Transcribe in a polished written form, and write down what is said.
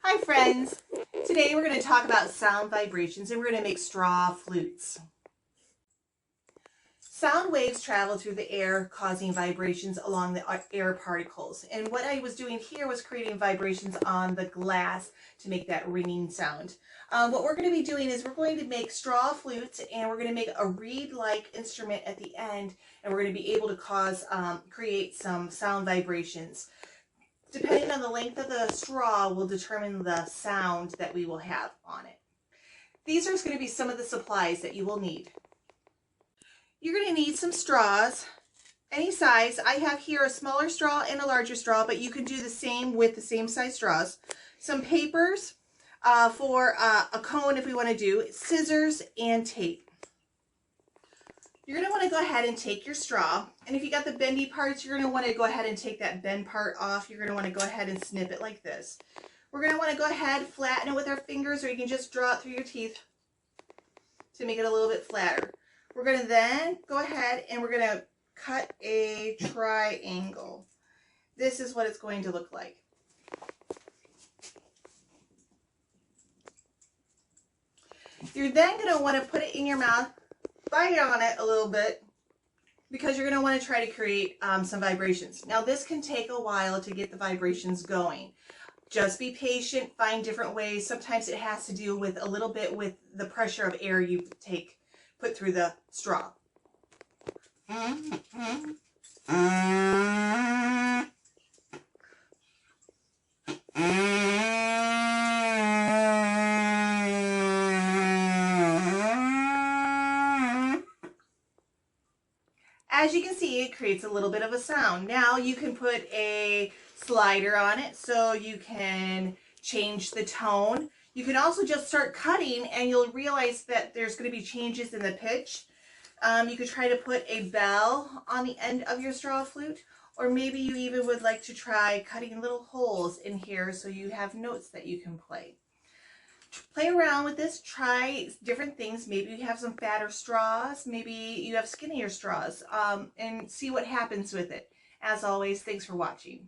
Hi friends! Today we're going to talk about sound vibrations and we're going to make straw flutes. Sound waves travel through the air causing vibrations along the air particles. And what I was doing here was creating vibrations on the glass to make that ringing sound. What we're going to be doing is we're going to make straw flutes and we're going to make a reed-like instrument at the end, and we're going to be able to create some sound vibrations. Depending on the length of the straw will determine the sound that we will have on it. These are going to be some of the supplies that you will need. You're going to need some straws, any size. I have here a smaller straw and a larger straw, but you can do the same with the same size straws. Some papers for a cone if we want to do, scissors, and tape. You're going to want to go ahead and take your straw, and if you got the bendy parts, you're going to want to go ahead and take that bend part off. You're going to want to go ahead and snip it like this. We're going to want to go ahead, flatten it with our fingers, or you can just draw it through your teeth to make it a little bit flatter. We're going to then go ahead and we're going to cut a triangle. This is what it's going to look like. You're then going to want to put it in your mouth, bite on it a little bit, because you're going to want to try to create some vibrations. Now this can take a while to get the vibrations going. Just be patient, find different ways. Sometimes it has to do with a little bit with the pressure of air you put through the straw. As you can see, it creates a little bit of a sound. Now you can put a slider on it so you can change the tone. You can also just start cutting and you'll realize that there's going to be changes in the pitch. You could try to put a bell on the end of your straw flute, or maybe you even would like to try cutting little holes in here so you have notes that you can play. Play around with this, try different things. Maybe you have some fatter straws, maybe you have skinnier straws, and see what happens with it. As always, thanks for watching.